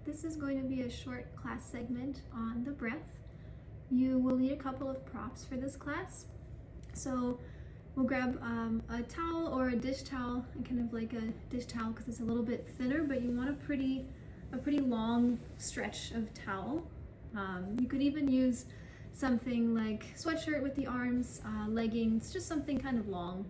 This is going to be a short class segment on the breath. You will need a couple of props for this class. So we'll grab a towel or a dish towel, and kind of like a dish towel because it's a little bit thinner, but you want a pretty long stretch of towel. You could even use something like sweatshirt with the arms, leggings, just something kind of long.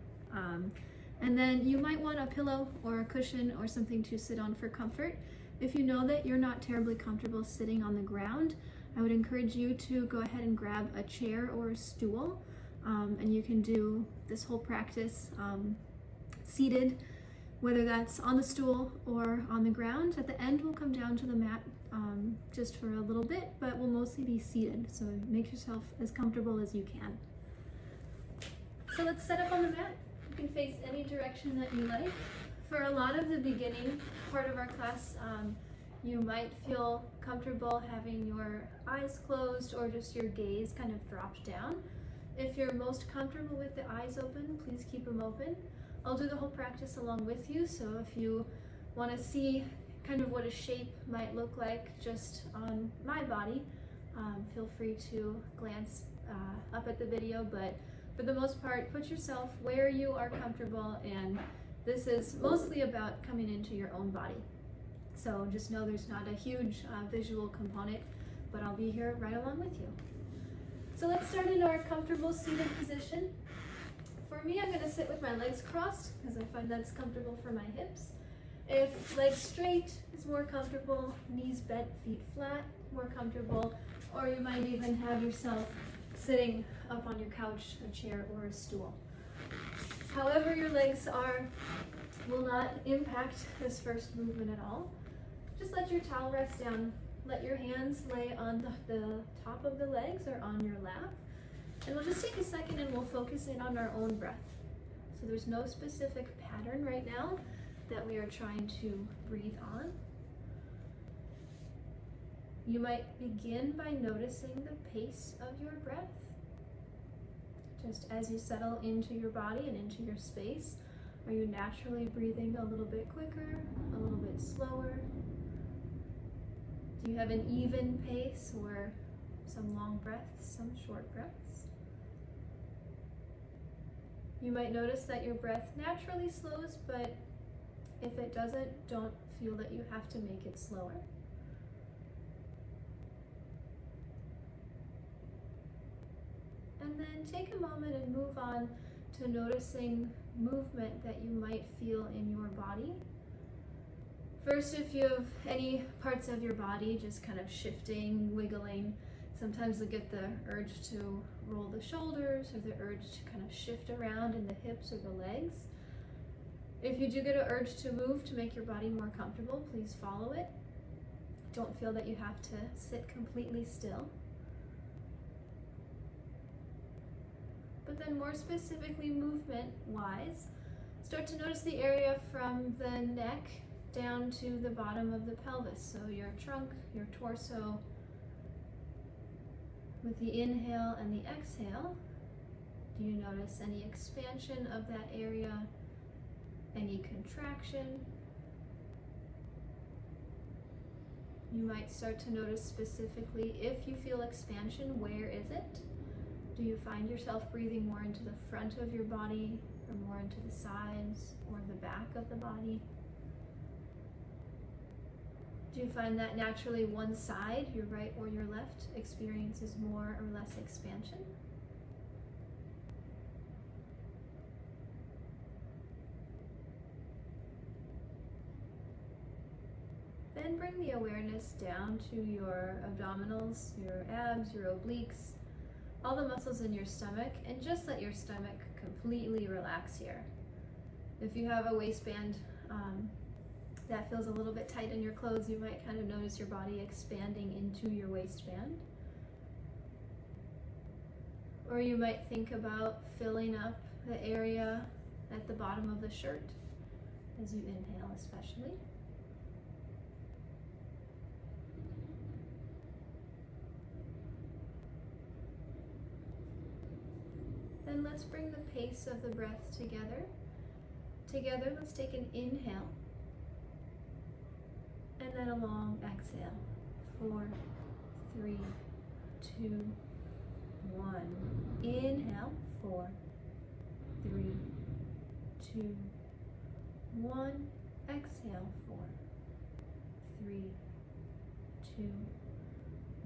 And then you might want a pillow or a cushion or something to sit on for comfort. If you know that you're not terribly comfortable sitting on the ground, I would encourage you to go ahead and grab a chair or a stool, and you can do this whole practice seated, whether that's on the stool or on the ground. At the end, we'll come down to the mat just for a little bit, but we'll mostly be seated, so make yourself as comfortable as you can. So let's set up on the mat. You can face any direction that you like. For a lot of the beginning part of our class, you might feel comfortable having your eyes closed or just your gaze kind of dropped down. If you're most comfortable with the eyes open, please keep them open. I'll do the whole practice along with you, so if you want to see kind of what a shape might look like just on my body, feel free to glance up at the video, but for the most part, put yourself where you are comfortable, and this is mostly about coming into your own body. So just know there's not a huge visual component, but I'll be here right along with you. So let's start in our comfortable seated position. For me, I'm going to sit with my legs crossed because I find that's comfortable for my hips. If legs straight is more comfortable, knees bent, feet flat, more comfortable, or you might even have yourself sitting up on your couch, a chair, or a stool. However your legs are will not impact this first movement at all. Just let your towel rest down. Let your hands lay on the top of the legs or on your lap. And we'll just take a second and we'll focus in on our own breath. So there's no specific pattern right now that we are trying to breathe on. You might begin by noticing the pace of your breath. Just as you settle into your body and into your space, are you naturally breathing a little bit quicker, a little bit slower? Do you have an even pace or some long breaths, some short breaths? You might notice that your breath naturally slows, but if it doesn't, don't feel that you have to make it slower. And then take a moment and move on to noticing movement that you might feel in your body. First, if you have any parts of your body just kind of shifting, wiggling, sometimes you'll get the urge to roll the shoulders or the urge to kind of shift around in the hips or the legs. If you do get an urge to move to make your body more comfortable, please follow it. Don't feel that you have to sit completely still. But then more specifically movement-wise, start to notice the area from the neck down to the bottom of the pelvis. So your trunk, your torso. With the inhale and the exhale, do you notice any expansion of that area? Any contraction? You might start to notice specifically if you feel expansion, where is it? Do you find yourself breathing more into the front of your body or more into the sides or the back of the body? Do you find that naturally one side, your right or your left, experiences more or less expansion? Then bring the awareness down to your abdominals, your abs, your obliques, all the muscles in your stomach, and just let your stomach completely relax here. If you have a waistband that feels a little bit tight in your clothes, you might kind of notice your body expanding into your waistband. Or you might think about filling up the area at the bottom of the shirt as you inhale especially. Then let's bring the pace of the breath together. Together, let's take an inhale. And then And a long exhale. 4, 3, 2, 1. Inhale. 4, 3, 2, 1. Exhale. 4, 3, 2,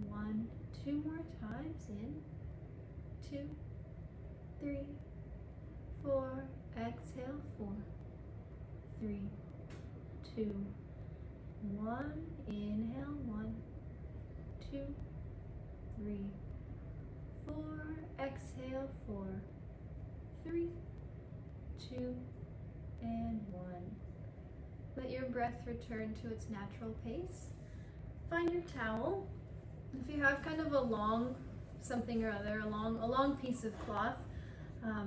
1. 2 more times. In. 2, 3, 4. Exhale. 4, 3, 2, 1. Inhale. 1, 2, 3, 4. Exhale. 4, 3, 2, and 1. Let your breath return to its natural pace. Find your towel. If you have kind of a long something or other, a long piece of cloth,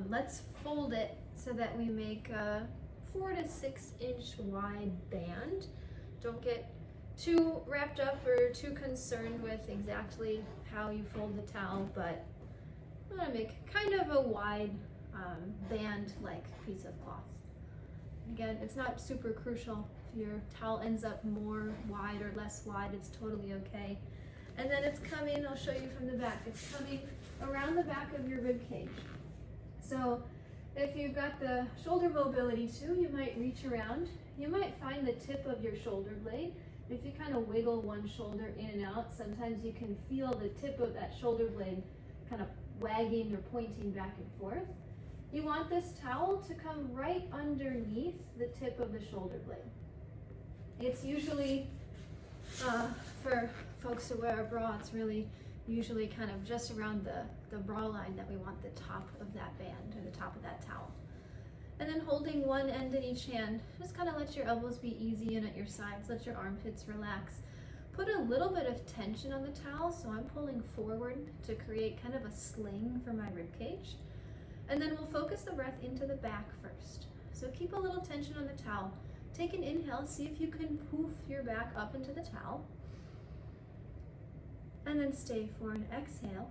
let's fold it so that we make a 4 to 6 inch wide band. Don't get too wrapped up or too concerned with exactly how you fold the towel, but I'm gonna make kind of a wide band-like piece of cloth. Again, it's not super crucial. If your towel ends up more wide or less wide, it's totally okay. And then it's coming, I'll show you from the back, it's coming around the back of your rib cage. So if you've got the shoulder mobility too, you might reach around. You might find the tip of your shoulder blade. If you kind of wiggle one shoulder in and out, sometimes you can feel the tip of that shoulder blade kind of wagging or pointing back and forth. You want this towel to come right underneath the tip of the shoulder blade. It's usually, for folks who wear a bra, it's really usually kind of just around the bra line that we want the top of that band or the top of that towel. And then holding one end in each hand, just kind of let your elbows be easy in at your sides, let your armpits relax. Put a little bit of tension on the towel, so I'm pulling forward to create kind of a sling for my rib cage. And then we'll focus the breath into the back first. So keep a little tension on the towel. Take an inhale, see if you can poof your back up into the towel. And then stay for an exhale.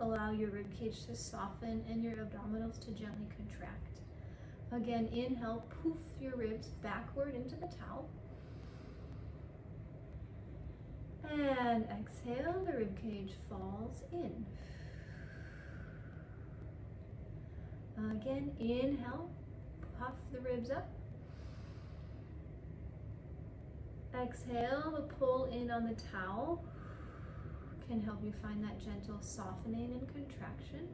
Allow your rib cage to soften and your abdominals to gently contract. Again, inhale, poof your ribs backward into the towel. And exhale, the rib cage falls in. Again, inhale, puff the ribs up. Exhale, the pull in on the towel can help you find that gentle softening and contraction.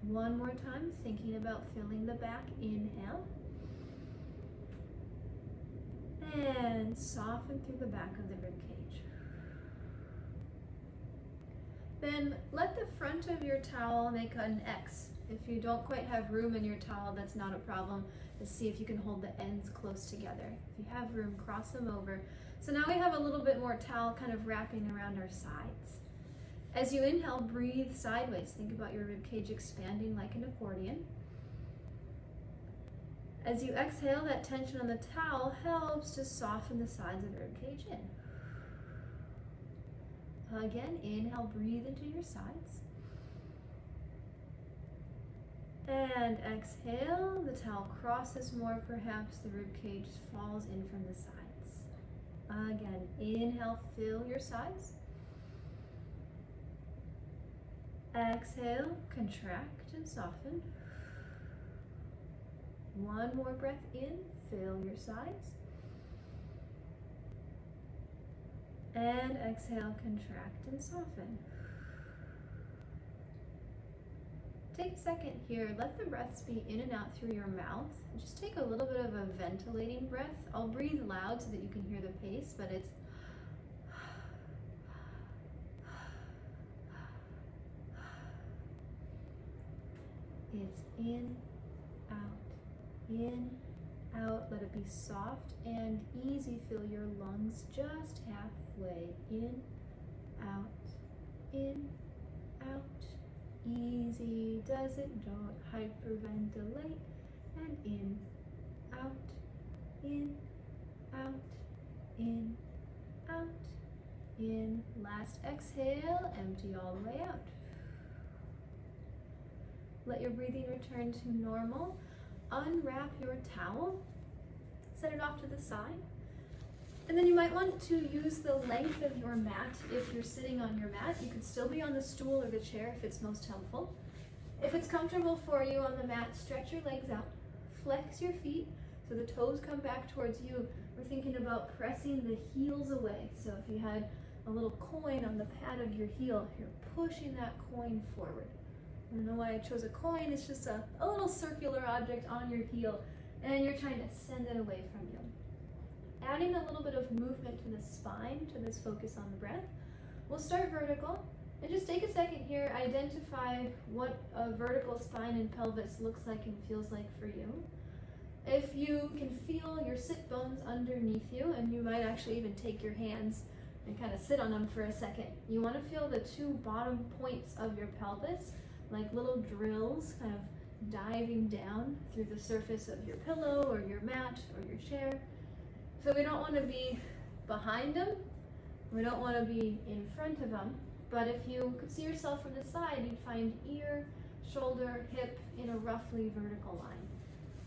One more time, thinking about filling the back. Inhale. And soften through the back of the rib cage. Then let the front of your towel make an X. If you don't quite have room in your towel, that's not a problem. Just see if you can hold the ends close together. If you have room, cross them over. So now we have a little bit more towel kind of wrapping around our sides. As you inhale, breathe sideways. Think about your rib cage expanding like an accordion. As you exhale, that tension on the towel helps to soften the sides of the rib cage in. Again, inhale, breathe into your sides. And exhale, the towel crosses more, perhaps the rib cage falls in from the sides. Again, inhale, fill your sides. Exhale, contract and soften. One more breath in, fill your sides. And exhale, contract and soften. Take a second here, let the breaths be in and out through your mouth. Just take a little bit of a ventilating breath. I'll breathe loud so that you can hear the pace, but it's in, out, let it be soft and easy. Fill your lungs just halfway. In, out, easy does it, don't hyperventilate. And in, out, in. Last exhale, empty all the way out. Let your breathing return to normal. Unwrap your towel, set it off to the side. And then you might want to use the length of your mat if you're sitting on your mat. You could still be on the stool or the chair if it's most helpful. If it's comfortable for you on the mat, stretch your legs out. Flex your feet so the toes come back towards you. We're thinking about pressing the heels away. So if you had a little coin on the pad of your heel, you're pushing that coin forward. I don't know why I chose a coin. It's just a little circular object on your heel, and you're trying to send it away from you. Adding a little bit of movement to the spine to this focus on the breath. We'll start vertical, and just take a second here, identify what a vertical spine and pelvis looks like and feels like for you. If you can feel your sit bones underneath you, and you might actually even take your hands and kind of sit on them for a second. You want to feel the two bottom points of your pelvis, like little drills, kind of diving down through the surface of your pillow or your mat or your chair. So we don't want to be behind them, we don't want to be in front of them, but if you could see yourself from the side, you'd find ear, shoulder, hip in a roughly vertical line.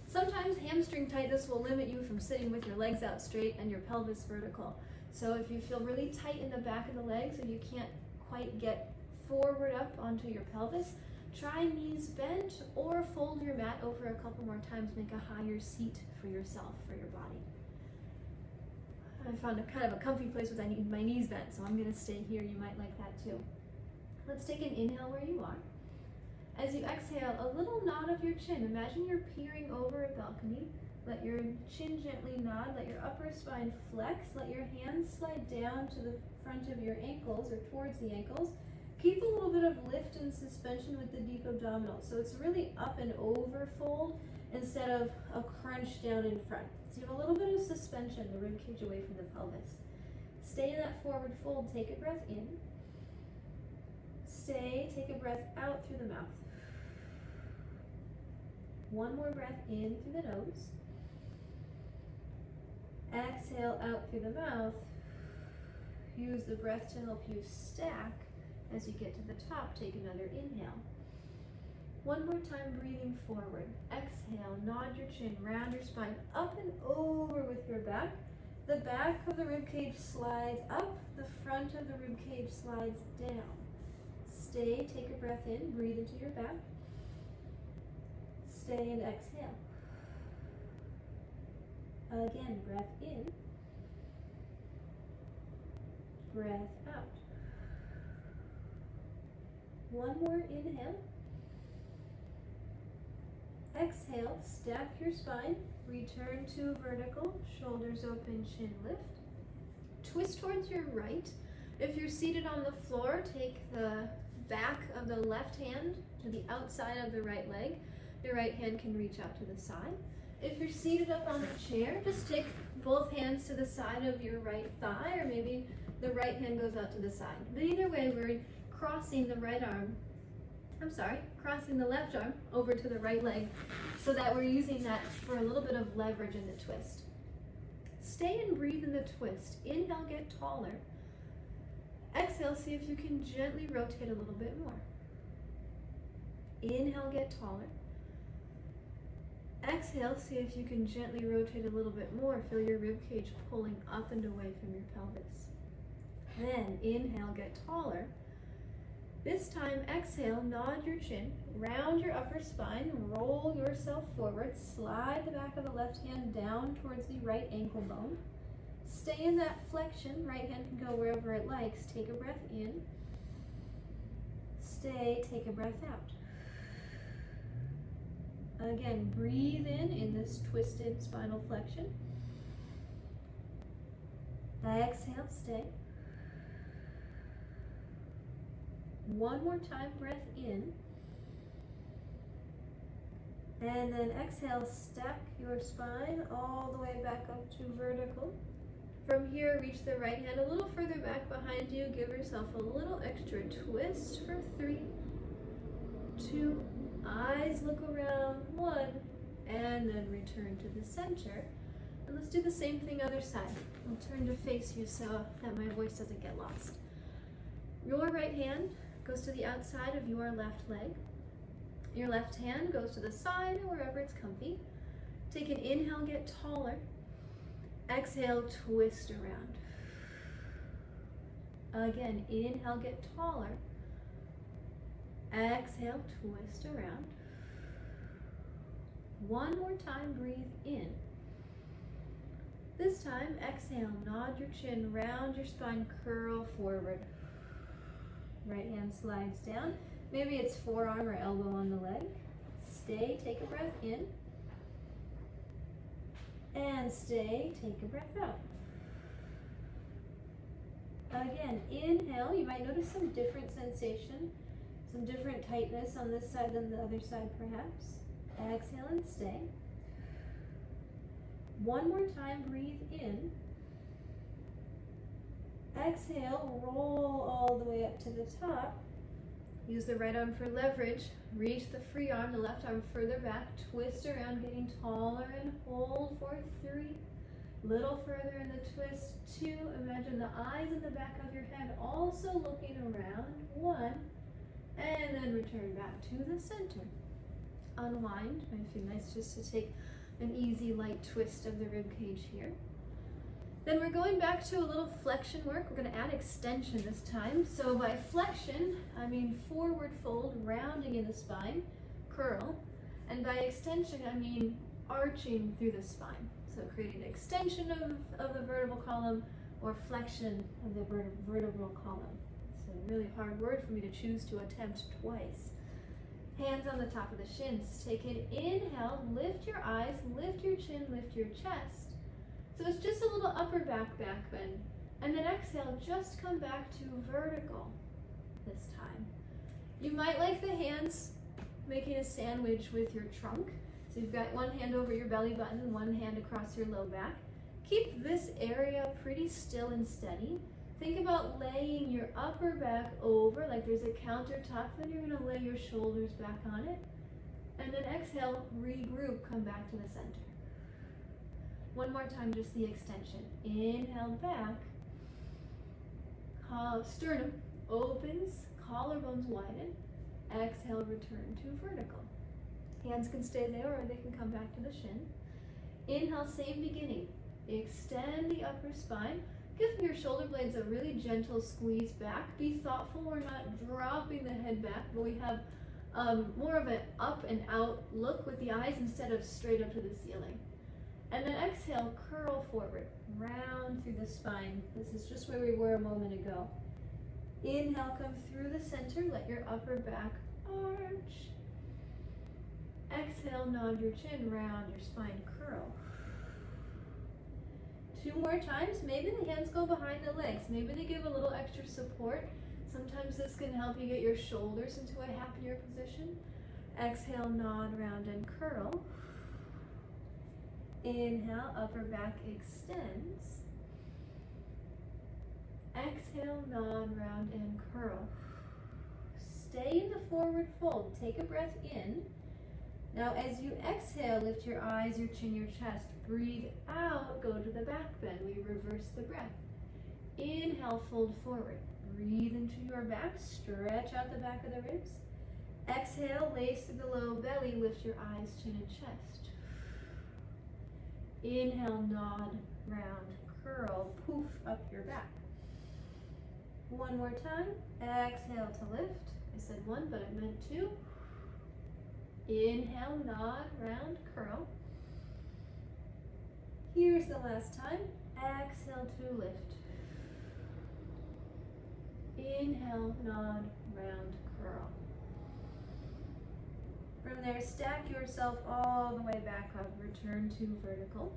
Sometimes hamstring tightness will limit you from sitting with your legs out straight and your pelvis vertical. So if you feel really tight in the back of the legs or you can't quite get forward up onto your pelvis, try knees bent or fold your mat over a couple more times, make a higher seat for yourself, for your body. I found a kind of a comfy place with my knees bent, so I'm gonna stay here. You might like that too. Let's take an inhale where you are. As you exhale, a little nod of your chin. Imagine you're peering over a balcony. Let your chin gently nod, let your upper spine flex, let your hands slide down to the front of your ankles or towards the ankles. Keep a little bit of lift and suspension with the deep abdominal. So it's really up and over fold instead of a crunch down in front. So you have a little bit of suspension, the rib cage away from the pelvis. Stay in that forward fold, take a breath in. Stay, take a breath out through the mouth. One more breath in through the nose. Exhale out through the mouth. Use the breath to help you stack as you get to the top. Take another inhale. One more time, breathing forward. Exhale, nod your chin, round your spine, up and over with your back. The back of the rib cage slides up, the front of the rib cage slides down. Stay, take a breath in, breathe into your back. Stay and exhale. Again, breath in, breath out. One more inhale. Exhale, stack your spine, return to vertical, shoulders open, chin lift. Twist towards your right. If you're seated on the floor, take the back of the left hand to the outside of the right leg. Your right hand can reach out to the side. If you're seated up on a chair, just take both hands to the side of your right thigh, or maybe the right hand goes out to the side. But either way, we're crossing the left arm over to the right leg so that we're using that for a little bit of leverage in the twist. Stay and breathe in the twist. Inhale, get taller. Exhale, see if you can gently rotate a little bit more. Inhale, get taller. Exhale, see if you can gently rotate a little bit more. Feel your rib cage pulling up and away from your pelvis. Then inhale, get taller. This time, exhale, nod your chin, round your upper spine, roll yourself forward, slide the back of the left hand down towards the right ankle bone. Stay in that flexion, right hand can go wherever it likes. Take a breath in. Stay, take a breath out. Again, breathe in this twisted spinal flexion. Exhale, stay. One more time, breath in. And then exhale, stack your spine all the way back up to vertical. From here, reach the right hand a little further back behind you. Give yourself a little extra twist for 3, 2, eyes look around, 1, and then return to the center. And let's do the same thing other side. I'll turn to face you so that my voice doesn't get lost. Your right hand goes to the outside of your left leg. Your left hand goes to the side or wherever it's comfy. Take an inhale, get taller. Exhale, twist around. Again, inhale, get taller. Exhale, twist around. One more time, breathe in. This time, exhale, nod your chin, round your spine, curl forward. Right hand slides down. Maybe it's forearm or elbow on the leg. Stay, take a breath in. And stay, take a breath out. Again, inhale, you might notice some different sensation, some different tightness on this side than the other side perhaps. Exhale and stay. One more time, breathe in. Exhale, roll all the way up to the top. Use the right arm for leverage. Reach the free arm, the left arm further back. Twist around, getting taller and hold for 3. Little further in the twist. 2. Imagine the eyes in the back of your head also looking around. 1. And then return back to the center. Unwind. Might feel nice just to take an easy light twist of the rib cage here. Then we're going back to a little flexion work. We're going to add extension this time. So by flexion, I mean forward fold, rounding in the spine, curl. And by extension, I mean arching through the spine. So creating extension of the vertebral column or flexion of the vertebral column. It's a really hard word for me to choose to attempt twice. Hands on the top of the shins. Take an inhale, lift your eyes, lift your chin, lift your chest. So it's just a little upper back bend. And then exhale, just come back to vertical this time. You might like the hands making a sandwich with your trunk. So you've got one hand over your belly button, one hand across your low back. Keep this area pretty still and steady. Think about laying your upper back over, like there's a countertop, then you're gonna lay your shoulders back on it. And then exhale, regroup, come back to the center. One more time, just the extension. Inhale back. Sternum opens, collarbones widen. Exhale, return to vertical. Hands can stay there or they can come back to the shin. Inhale, same beginning. Extend the upper spine. Give your shoulder blades a really gentle squeeze back. Be thoughtful, we're not dropping the head back, but we have more of an up and out look with the eyes instead of straight up to the ceiling. And then exhale, curl forward, round through the spine. This is just where we were a moment ago. Inhale, come through the center, let your upper back arch. Exhale, nod your chin, round your spine, curl. 2 more times. Maybe the hands go behind the legs. Maybe they give a little extra support. Sometimes this can help you get your shoulders into a happier position. Exhale, nod, round, and curl. Inhale, upper back extends. Exhale, nod, round, and curl. Stay in the forward fold. Take a breath in. Now as you exhale, lift your eyes, your chin, your chest. Breathe out, go to the back bend. We reverse the breath. Inhale, fold forward. Breathe into your back, stretch out the back of the ribs. Exhale, lace through the low belly, lift your eyes, chin, and chest. Inhale, nod, round, curl, poof, up your back. One more time. Exhale to lift. I said 1, but I meant 2. Inhale, nod, round, curl. Here's the last time. Exhale to lift. Inhale, nod, round, curl. From there, stack yourself all the way back up. Return to vertical.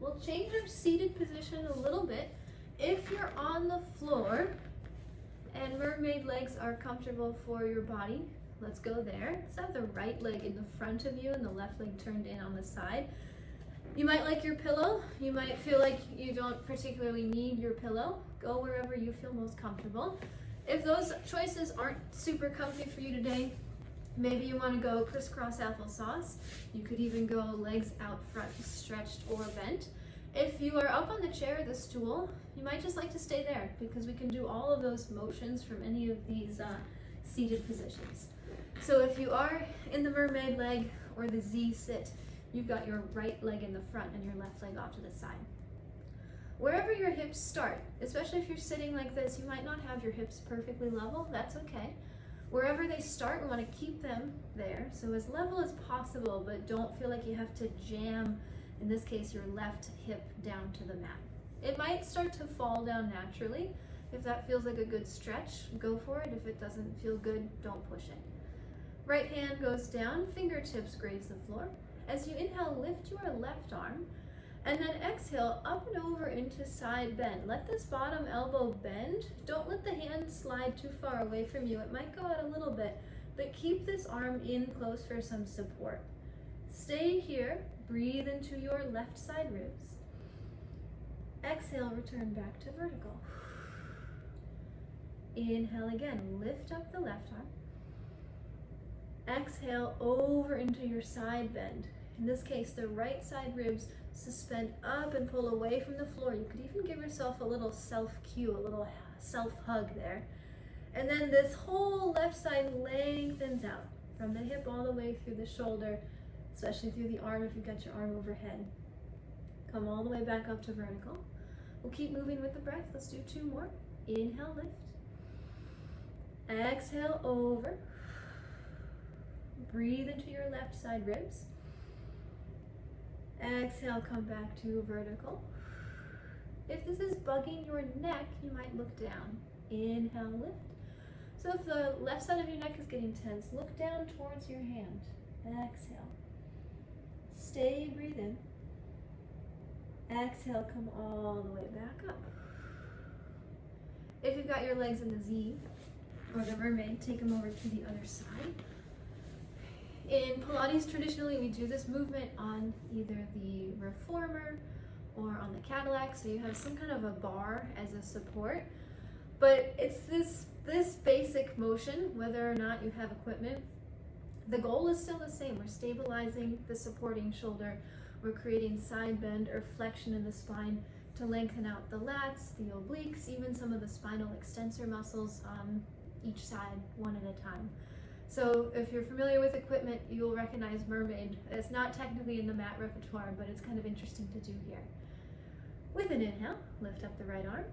We'll change our seated position a little bit. If you're on the floor and mermaid legs are comfortable for your body, let's go there. Let's have the right leg in the front of you and the left leg turned in on the side. You might like your pillow. You might feel like you don't particularly need your pillow. Go wherever you feel most comfortable. If those choices aren't super comfy for you today, maybe you want to go crisscross applesauce. You could even go legs out front, stretched or bent. If you are up on the chair or the stool, you might just like to stay there because we can do all of those motions from any of these seated positions. So if you are in the mermaid leg or the Z sit, you've got your right leg in the front and your left leg off to the side. Wherever your hips start, especially if you're sitting like this, you might not have your hips perfectly level, that's okay. Wherever they start, we want to keep them there, so as level as possible, but don't feel like you have to jam, in this case, your left hip down to the mat. It might start to fall down naturally. If that feels like a good stretch, go for it. If it doesn't feel good, don't push it. Right hand goes down, fingertips graze the floor. As you inhale, lift your left arm, and then exhale up and over into side bend. Let this bottom elbow bend. Don't let the hand slide too far away from you. It might go out a little bit, but keep this arm in close for some support. Stay here, breathe into your left side ribs. Exhale, return back to vertical. Inhale again, lift up the left arm. Exhale over into your side bend. In this case, the right side ribs suspend up and pull away from the floor. You could even give yourself a little self-cue, a little self-hug there. And then this whole left side lengthens out from the hip all the way through the shoulder, especially through the arm if you've got your arm overhead. Come all the way back up to vertical. We'll keep moving with the breath. Let's do 2 more. Inhale, lift. Exhale, over. Breathe into your left side ribs. Exhale, come back to vertical. If this is bugging your neck, you might look down. Inhale, lift. So if the left side of your neck is getting tense, look down towards your hand. Exhale. Stay, breathe in. Exhale, come all the way back up. If you've got your legs in the Z or the mermaid, take them over to the other side. In Pilates, traditionally, we do this movement on either the reformer or on the Cadillac, so you have some kind of a bar as a support. But it's this basic motion, whether or not you have equipment. The goal is still the same. We're stabilizing the supporting shoulder. We're creating side bend or flexion in the spine to lengthen out the lats, the obliques, even some of the spinal extensor muscles on each side, one at a time. So if you're familiar with equipment, you'll recognize mermaid. It's not technically in the mat repertoire, but it's kind of interesting to do here. With an inhale, lift up the right arm.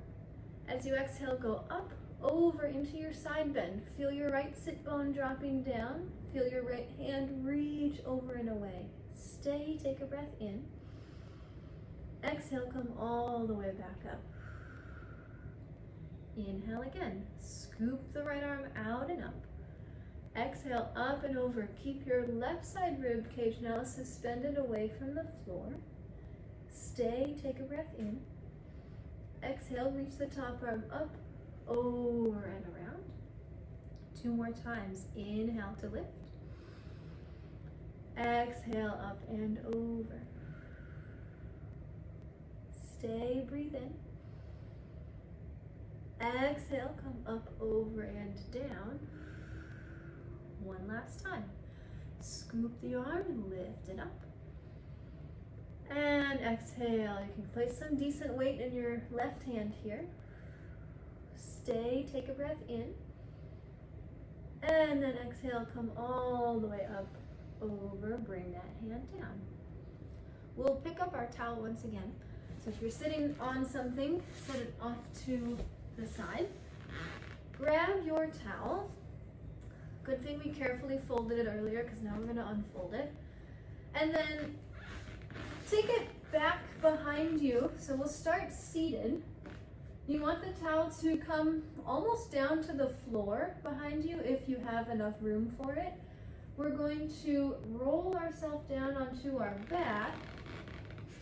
As you exhale, go up, over into your side bend. Feel your right sit bone dropping down. Feel your right hand reach over and away. Stay, take a breath in. Exhale, come all the way back up. Inhale again. Scoop the right arm out and up. Exhale, up and over. Keep your left side rib cage now suspended away from the floor. Stay, take a breath in. Exhale, reach the top arm up, over and around. 2 more times. Inhale to lift. Exhale, up and over. Stay, breathe in. Exhale, come up, over and down. 1 last time. Scoop the arm and lift it up. And exhale. You can place some decent weight in your left hand here. Stay, take a breath in. And then exhale, come all the way up, over, bring that hand down. We'll pick up our towel once again. So if you're sitting on something, set it off to the side. Grab your towel. Good thing we carefully folded it earlier because now we're going to unfold it. And then take it back behind you. So we'll start seated. You want the towel to come almost down to the floor behind you if you have enough room for it. We're going to roll ourselves down onto our back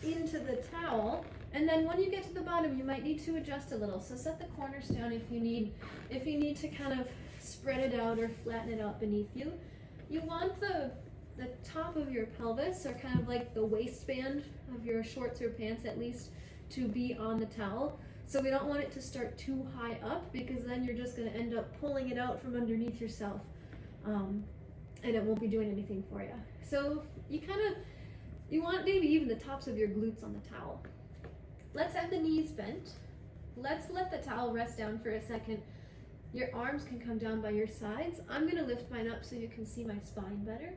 into the towel, and then when you get to the bottom you might need to adjust a little. So set the corners down if you need to kind of spread it out or flatten it out beneath you. You want the top of your pelvis, or kind of like the waistband of your shorts or pants at least, to be on the towel. So we don't want it to start too high up, because then you're just going to end up pulling it out from underneath yourself, and it won't be doing anything for you. So you want maybe even the tops of your glutes on the towel. Let's have the knees bent. Let's let the towel rest down for a second. Your arms can come down by your sides. I'm going to lift mine up so you can see my spine better.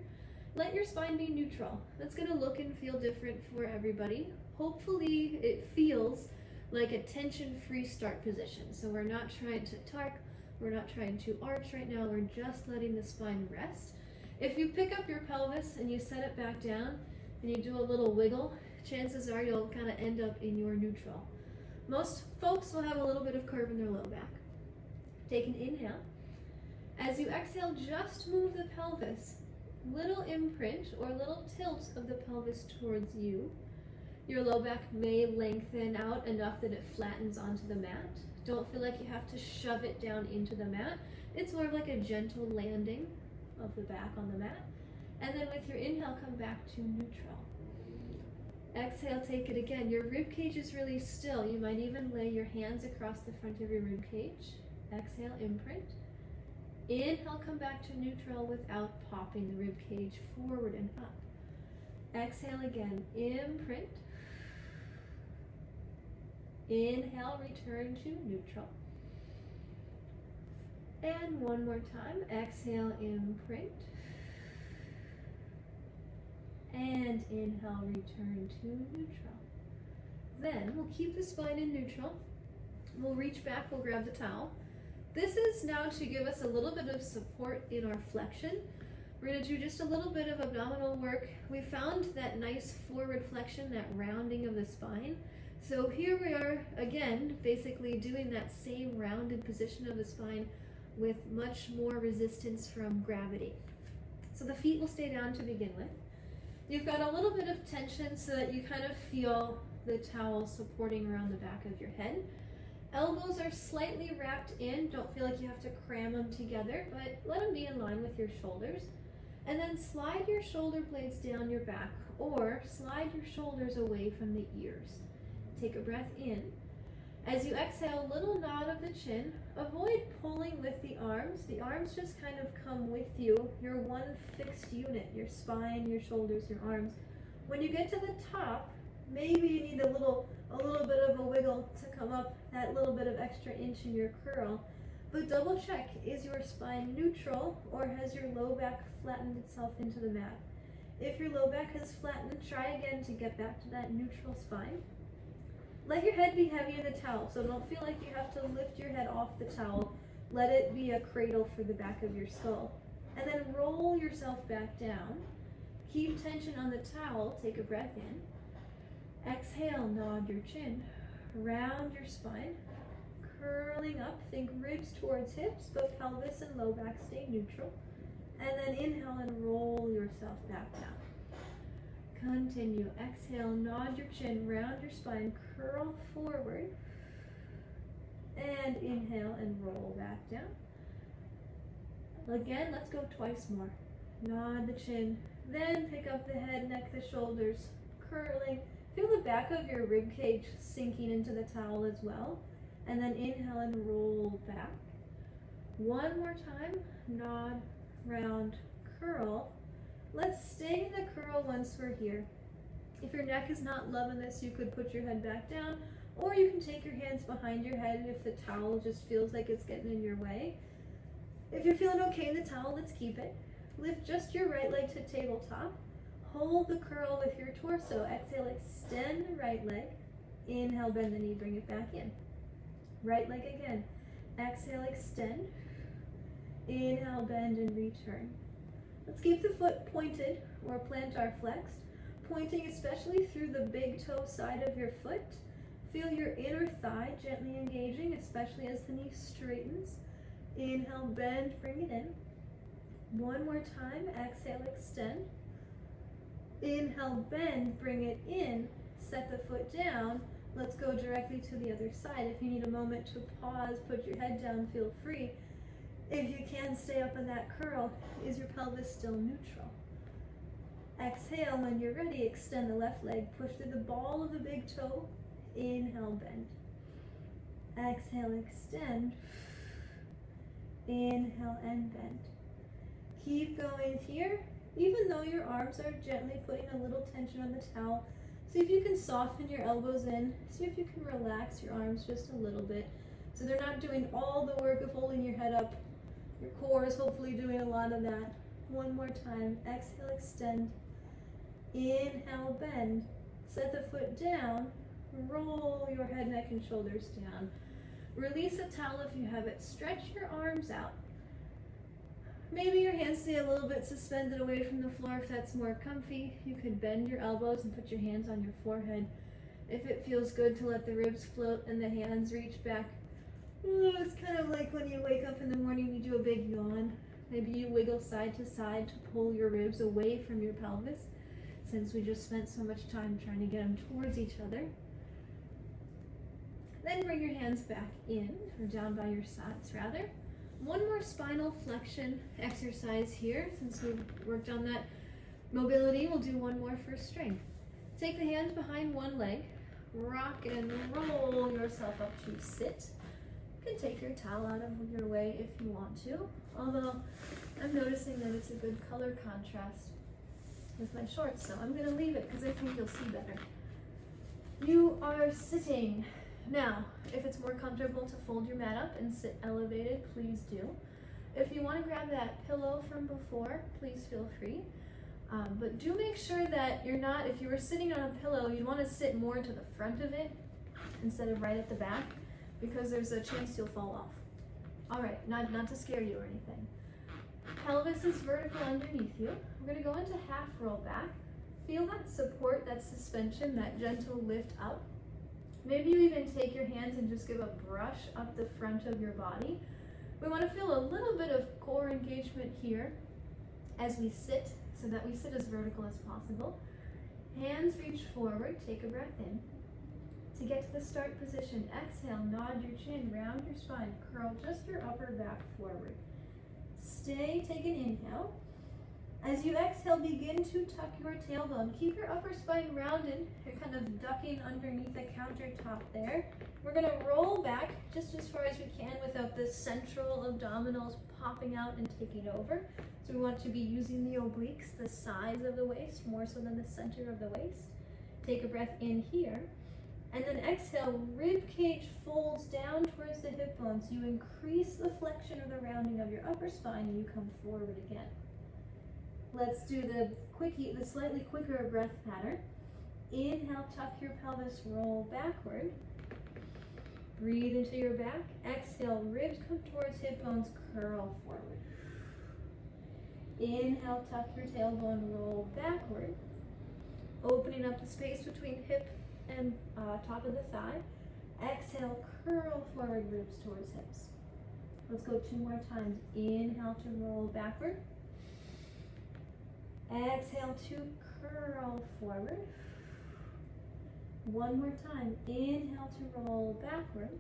Let your spine be neutral. That's going to look and feel different for everybody. Hopefully it feels like a tension-free start position. So we're not trying to tuck, we're not trying to arch right now, we're just letting the spine rest. If you pick up your pelvis and you set it back down and you do a little wiggle, chances are you'll kind of end up in your neutral. Most folks will have a little bit of curve in their low back. Take an inhale. As you exhale, just move the pelvis. Little imprint or little tilt of the pelvis towards you. Your low back may lengthen out enough that it flattens onto the mat. Don't feel like you have to shove it down into the mat. It's more of like a gentle landing of the back on the mat. And then with your inhale, come back to neutral. Exhale, take it again. Your rib cage is really still. You might even lay your hands across the front of your rib cage. Exhale, imprint. Inhale, come back to neutral without popping the rib cage forward and up. Exhale again, imprint. Inhale, return to neutral. And one more time, exhale, imprint. And inhale, return to neutral. Then we'll keep the spine in neutral. We'll reach back, we'll grab the towel. This is now to give us a little bit of support in our flexion. We're going to do just a little bit of abdominal work. We found that nice forward flexion, that rounding of the spine. So here we are again, basically doing that same rounded position of the spine with much more resistance from gravity. So the feet will stay down to begin with. You've got a little bit of tension so that you kind of feel the towel supporting around the back of your head. Elbows are slightly wrapped in. Don't feel like you have to cram them together, but let them be in line with your shoulders. And then slide your shoulder blades down your back or slide your shoulders away from the ears. Take a breath in. As you exhale, a little nod of the chin. Avoid pulling with the arms. The arms just kind of come with you. You're one fixed unit, your spine, your shoulders, your arms. When you get to the top, maybe you need a little bit of a wiggle to come up that little bit of extra inch in your curl. But double check, is your spine neutral or has your low back flattened itself into the mat? If your low back has flattened, try again to get back to that neutral spine. Let your head be heavy in the towel, so don't feel like you have to lift your head off the towel. Let it be a cradle for the back of your skull. And then roll yourself back down. Keep tension on the towel, take a breath in. Exhale, nod your chin, round your spine, curling up, think ribs towards hips, but pelvis and low back stay neutral. And then inhale and roll yourself back down. Continue, exhale, nod your chin, round your spine, curl forward, and inhale and roll back down. Again, let's go twice more. Nod the chin, then pick up the head, neck, the shoulders, curling. Feel the back of your rib cage sinking into the towel as well. And then inhale and roll back. One more time, nod, round, curl. Let's stay in the curl once we're here. If your neck is not loving this, you could put your head back down, or you can take your hands behind your head if the towel just feels like it's getting in your way. If you're feeling okay in the towel, let's keep it. Lift just your right leg to tabletop. Hold the curl with your torso. Exhale, extend the right leg. Inhale, bend the knee, bring it back in. Right leg again. Exhale, extend. Inhale, bend and return. Let's keep the foot pointed or plantar flexed, pointing especially through the big toe side of your foot. Feel your inner thigh gently engaging, especially as the knee straightens. Inhale, bend, bring it in. One more time, exhale, extend. Inhale, bend, bring it in, set the foot down. Let's go directly to the other side. If you need a moment to pause, put your head down, feel free. If you can, stay up in that curl. Is your pelvis still neutral? Exhale, when you're ready, extend the left leg, push through the ball of the big toe. Inhale, bend. Exhale, extend. Inhale and bend. Keep going here. Even though your arms are gently putting a little tension on the towel, see if you can soften your elbows in. See if you can relax your arms just a little bit so they're not doing all the work of holding your head up. Your core is hopefully doing a lot of that. One more time. Exhale, extend. Inhale, bend. Set the foot down. Roll your head, neck, and shoulders down. Release the towel if you have it. Stretch your arms out. Maybe your hands stay a little bit suspended away from the floor if that's more comfy. You could bend your elbows and put your hands on your forehead. If it feels good to let the ribs float and the hands reach back. Ooh, it's kind of like when you wake up in the morning, you do a big yawn. Maybe you wiggle side to side to pull your ribs away from your pelvis, since we just spent so much time trying to get them towards each other. Then bring your hands back in, or down by your sides rather. One more spinal flexion exercise here. Since we've worked on that mobility, we'll do one more for strength. Take the hands behind one leg, rock and roll yourself up to sit. You can take your towel out of your way if you want to, although I'm noticing that it's a good color contrast with my shorts, so I'm going to leave it because I think you'll see better. You are sitting. Now, if it's more comfortable to fold your mat up and sit elevated, please do. If you want to grab that pillow from before, please feel free. But do make sure that you're not, if you were sitting on a pillow, you'd want to sit more to the front of it instead of right at the back, because there's a chance you'll fall off. All right, not to scare you or anything. Pelvis is vertical underneath you. We're going to go into half roll back. Feel that support, that suspension, that gentle lift up. Maybe you even take your hands and just give a brush up the front of your body. We want to feel a little bit of core engagement here as we sit, so that we sit as vertical as possible. Hands reach forward, take a breath in. To get to the start position, exhale, nod your chin, round your spine, curl just your upper back forward. Stay, take an inhale. As you exhale, begin to tuck your tailbone. Keep your upper spine rounded. You're kind of ducking underneath the countertop there. We're going to roll back just as far as we can without the central abdominals popping out and taking over. So we want to be using the obliques, the sides of the waist, more so than the center of the waist. Take a breath in here. And then exhale, rib cage folds down towards the hip bones. You increase the flexion or the rounding of your upper spine and you come forward again. Let's do the slightly quicker breath pattern. Inhale, tuck your pelvis, roll backward. Breathe into your back. Exhale, ribs come towards hip bones, curl forward. Inhale, tuck your tailbone, roll backward. Opening up the space between hip and top of the thigh. Exhale, curl forward, ribs towards hips. Let's go 2 more times. Inhale to roll backward. Exhale to curl forward. 1 more time. Inhale to roll backward.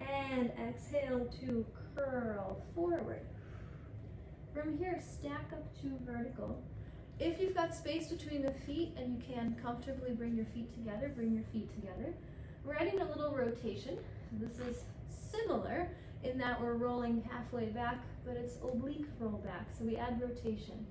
And exhale to curl forward. From here, stack up to vertical. If you've got space between the feet and you can comfortably bring your feet together, bring your feet together. We're adding a little rotation. This is similar in that we're rolling halfway back, but it's oblique roll back, so we add rotation.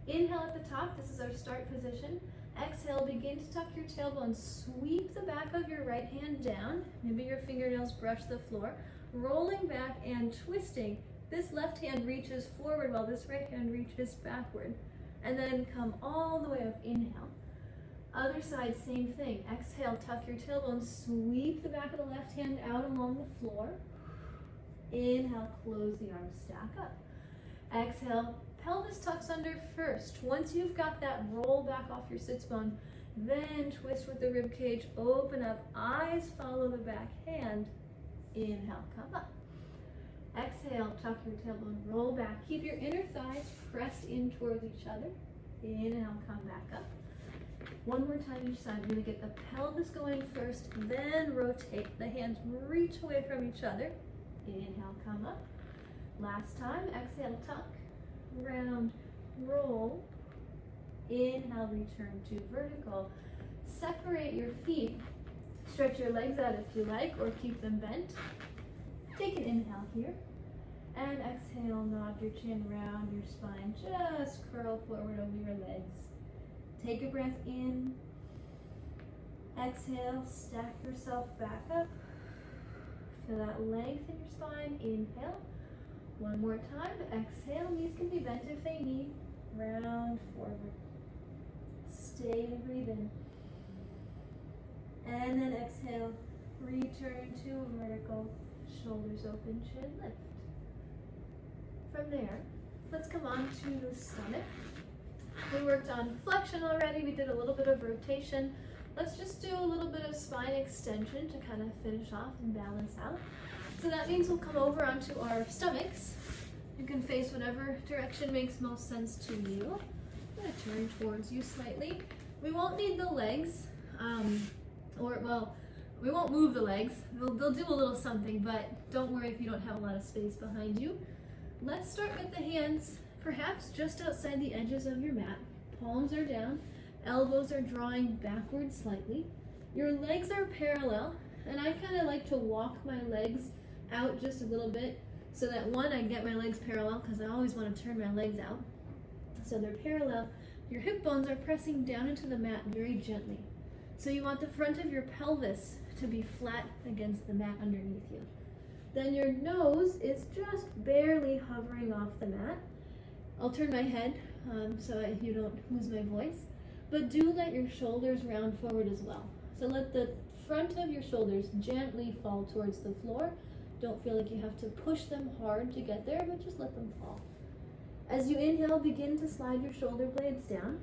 Inhale at the top, this is our start position. Exhale, begin to tuck your tailbone, sweep the back of your right hand down, maybe your fingernails brush the floor, rolling back and twisting. This left hand reaches forward while this right hand reaches backward, and then come all the way up, inhale. Other side, same thing. Exhale, tuck your tailbone, sweep the back of the left hand out along the floor. Inhale, close the arms, stack up. Exhale, pelvis tucks under first. Once you've got that roll back off your sits bone, then twist with the rib cage, open up, eyes follow the back hand. Inhale, come up. Exhale, tuck your tailbone, roll back. Keep your inner thighs pressed in towards each other. Inhale, come back up. 1 more time each side. Really get the pelvis going first, then rotate. The hands reach away from each other. Inhale, come up. Last time, exhale, tuck, round, roll. Inhale, return to vertical. Separate your feet. Stretch your legs out if you like, or keep them bent. Take an inhale here. And exhale, nod your chin, round your spine. Just curl forward over your legs. Take a breath in. Exhale, stack yourself back up. Feel that length in your spine. Inhale. One more time. Exhale, knees can be bent if they need. Round forward. Stay and breathe in. And then exhale, return to vertical, shoulders open, chin lift. From there, let's come on to the stomach. We worked on flexion already, we did a little bit of rotation. Let's just do a little bit of spine extension to kind of finish off and balance out. So that means we'll come over onto our stomachs. You can face whatever direction makes most sense to you. I'm going to turn towards you slightly. We won't need the legs, we won't move the legs. They'll do a little something, but don't worry if you don't have a lot of space behind you. Let's start with the hands, perhaps just outside the edges of your mat. Palms are down, elbows are drawing backwards slightly. Your legs are parallel, and I kind of like to walk my legs out just a little bit so that one, I get my legs parallel because I always want to turn my legs out. So they're parallel. Your hip bones are pressing down into the mat very gently. So you want the front of your pelvis to be flat against the mat underneath you. Then your nose is just barely hovering off the mat. I'll turn my head so you don't lose my voice. But do let your shoulders round forward as well. So let the front of your shoulders gently fall towards the floor. Don't feel like you have to push them hard to get there, but just let them fall. As you inhale, begin to slide your shoulder blades down.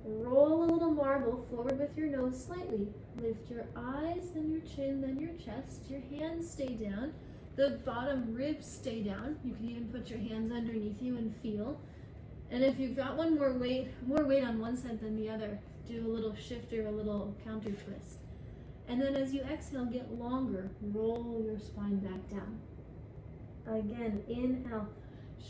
Roll a little marble forward with your nose slightly. Lift your eyes, then your chin, then your chest. Your hands stay down. The bottom ribs stay down. You can even put your hands underneath you and feel. And if you've got more weight on one side than the other, do a little shift or a little counter twist. And then as you exhale, get longer. Roll your spine back down. Again, inhale,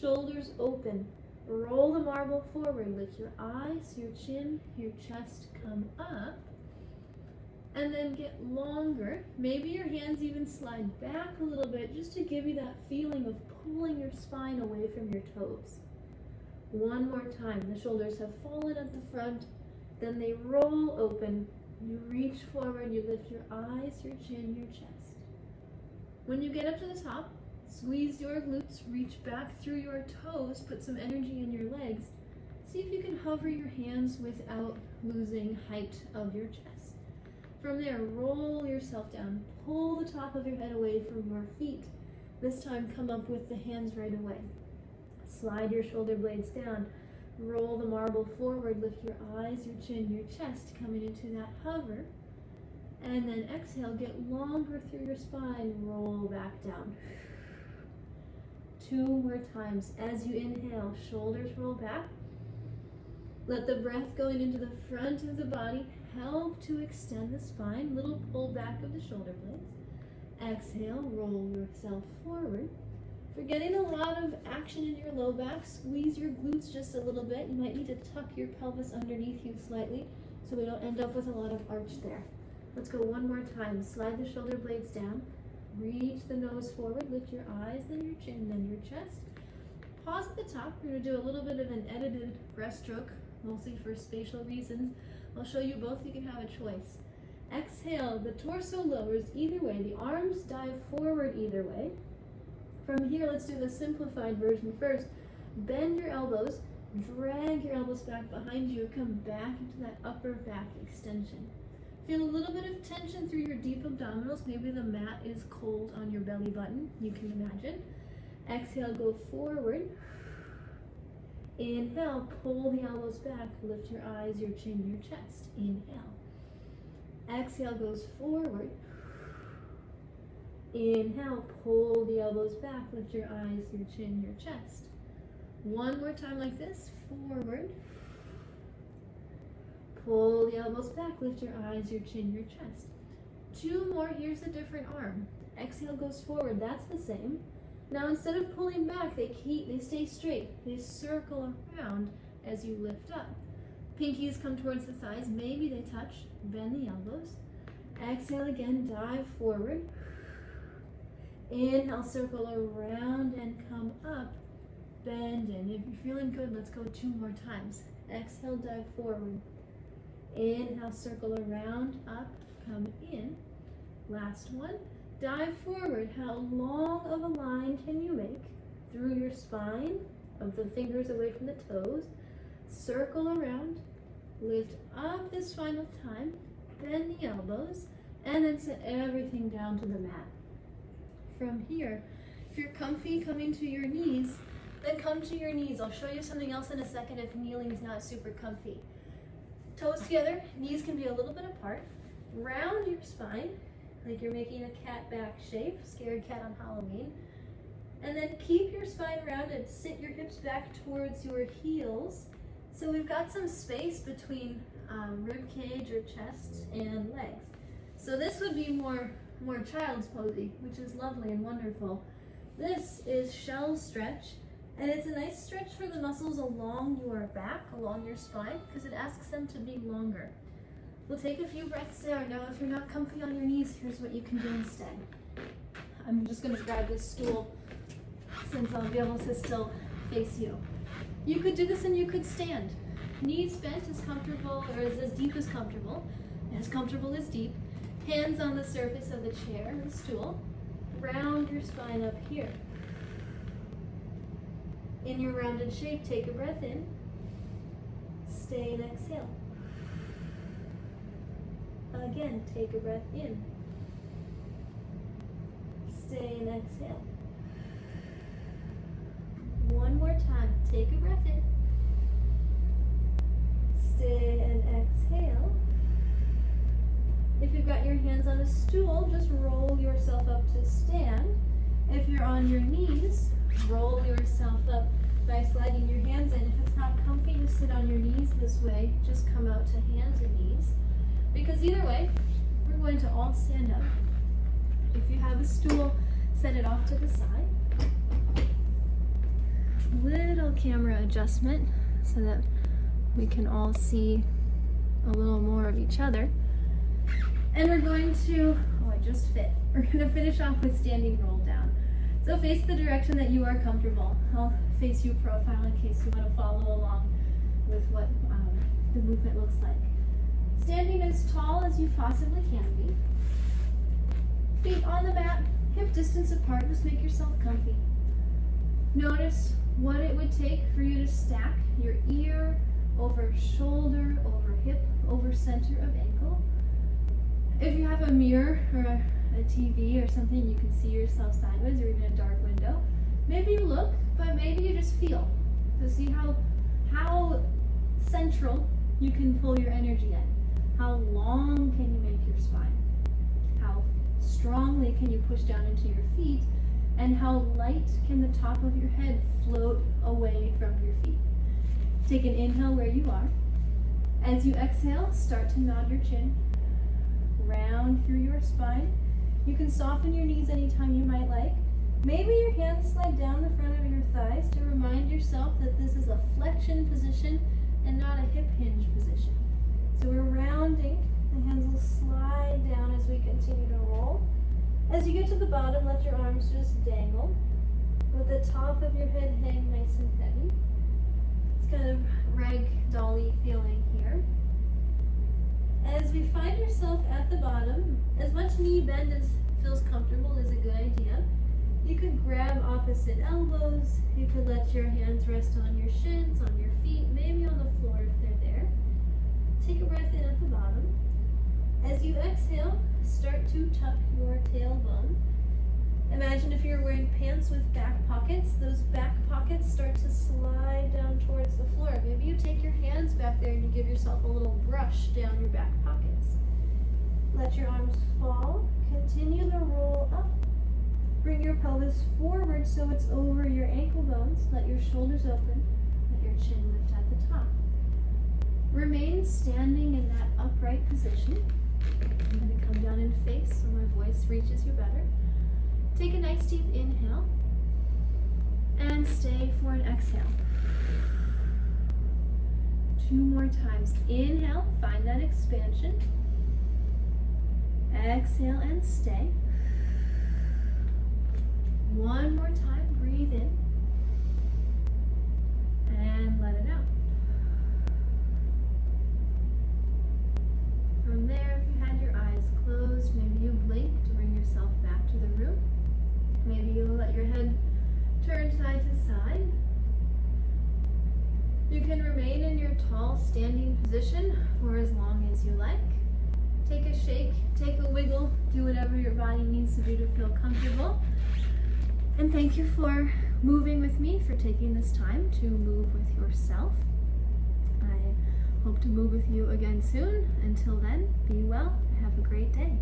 shoulders open. Roll the marble forward. Lift your eyes, your chin, your chest come up. And then get longer. Maybe your hands even slide back a little bit just to give you that feeling of pulling your spine away from your toes. One more time. The shoulders have fallen at the front. Then they roll open. You reach forward. You lift your eyes, your chin, your chest. When you get up to the top, squeeze your glutes. Reach back through your toes. Put some energy in your legs. See if you can hover your hands without losing height of your chest. From there, roll yourself down. Pull the top of your head away from your feet. This time, come up with the hands right away. Slide your shoulder blades down. Roll the marble forward. Lift your eyes, your chin, your chest, coming into that hover. And then exhale, get longer through your spine. Roll back down. 2 more times. As you inhale, shoulders roll back. Let the breath going into the front of the body help to extend the spine. Little pull back of the shoulder blades. Exhale, roll yourself forward. If you're getting a lot of action in your low back, squeeze your glutes just a little bit. You might need to tuck your pelvis underneath you slightly so we don't end up with a lot of arch there. Let's go one more time. Slide the shoulder blades down. Reach the nose forward. Lift your eyes, then your chin, then your chest. Pause at the top. We're going to do a little bit of an edited breaststroke, mostly for spatial reasons. I'll show you both. You can have a choice. Exhale. The torso lowers either way. The arms dive forward either way. From here, let's do the simplified version first. Bend your elbows. Drag your elbows back behind you. Come back into that upper back extension. Feel a little bit of tension through your deep abdominals. Maybe the mat is cold on your belly button. You can imagine. Exhale, go forward. Inhale, pull the elbows back. Lift your eyes, your chin, your chest. Inhale. Exhale goes forward. Inhale, pull the elbows back. Lift your eyes, your chin, your chest. One more time like this. Forward. Pull the elbows back. Lift your eyes, your chin, your chest. 2 more. Here's a different arm. Exhale goes forward. That's the same. Now instead of pulling back, they stay straight. They circle around as you lift up. Pinkies come towards the thighs. Maybe they touch. Bend the elbows. Exhale again. Dive forward. Inhale, circle around and come up. Bend in. If you're feeling good, let's go 2 more times. Exhale, dive forward. Inhale, circle around, up, come in. Last one. Dive forward. How long of a line can you make? through your spine, of the fingers away from the toes, circle around, lift up this final time, bend the elbows, and then set everything down to the mat. From here, if you're comfy coming to your knees, then come to your knees. I'll show you something else in a second if kneeling is not super comfy. Toes together, knees can be a little bit apart. Round your spine, like you're making a cat back shape, scared cat on Halloween. And then keep your spine rounded. Sit your hips back towards your heels. So we've got some space between rib cage or chest and legs. So this would be more child's posy, which is lovely and wonderful. This is shell stretch, and it's a nice stretch for the muscles along your back, along your spine, because it asks them to be longer. We'll take a few breaths there. Now, if you're not comfy on your knees, here's what you can do instead. I'm just going to grab this stool since I'll be able to still face you. You could do this and you could stand. Knees bent as comfortable, or as deep as comfortable as deep. Hands on the surface of the chair or the stool. Round your spine up here. In your rounded shape, take a breath in. Stay and exhale. Again, take a breath in. Stay and exhale. One more time, take a breath in. Stay and exhale. If you've got your hands on a stool, just roll yourself up to stand. If you're on your knees, roll yourself up by sliding your hands in. If it's not comfy to sit on your knees this way, just come out to hands and knees. Because either way, we're going to all stand up. If you have a stool, set it off to the side. Little camera adjustment so that we can all see a little more of each other. And we're going to, oh, I just fit. We're going to finish off with standing roll down. So face the direction that you are comfortable. I'll face you profile in case you want to follow along with what the movement looks like. Standing as tall as you possibly can be. Feet on the mat, hip distance apart, just make yourself comfy. Notice what it would take for you to stack your ear over shoulder, over hip, over center of ankle. If you have a mirror or a TV or something, you can see yourself sideways or even a dark window. Maybe you look, but maybe you just feel. So see how central you can pull your energy in. How long can you make your spine? How strongly can you push down into your feet? And how light can the top of your head float away from your feet? Take an inhale where you are. As you exhale, start to nod your chin. Round through your spine. You can soften your knees anytime you might like. Maybe your hands slide down the front of your thighs to remind yourself that this is a flexion position and not a hip hinge position. So we're rounding. The hands will slide down as we continue to roll. As you get to the bottom, let your arms just dangle, with the top of your head hang nice and heavy. It's kind of rag-dolly feeling here. As we find yourself at the bottom, as much knee bend as feels comfortable is a good idea. You could grab opposite elbows. You could let your hands rest on your shins, on your feet, maybe on the floor if they're there. Take a breath in at the bottom. As you exhale, start to tuck your tailbone. Imagine if you're wearing pants with back pockets, those back pockets start to slide down towards the floor. Maybe you take your hands back there and you give yourself a little brush down your back pockets. Let your arms fall. Continue the roll up. Bring your pelvis forward so it's over your ankle bones. Let your shoulders open. Let your chin lift at the top. Remain standing in that upright position. I'm going to come down and face so my voice reaches you better. Take a nice deep inhale and stay for an exhale. 2 more times. Inhale, find that expansion. Exhale and stay. 1 more time, breathe in and let it out. From there, if you had your eyes closed, maybe you blink to bring yourself back to the room. Maybe you'll let your head turn side comfortable. Do whatever your body needs to do to feel comfortable. And thank you for moving with me, for taking this time to move with yourself. I hope to move with you again soon. Until then, be well. Have a great day.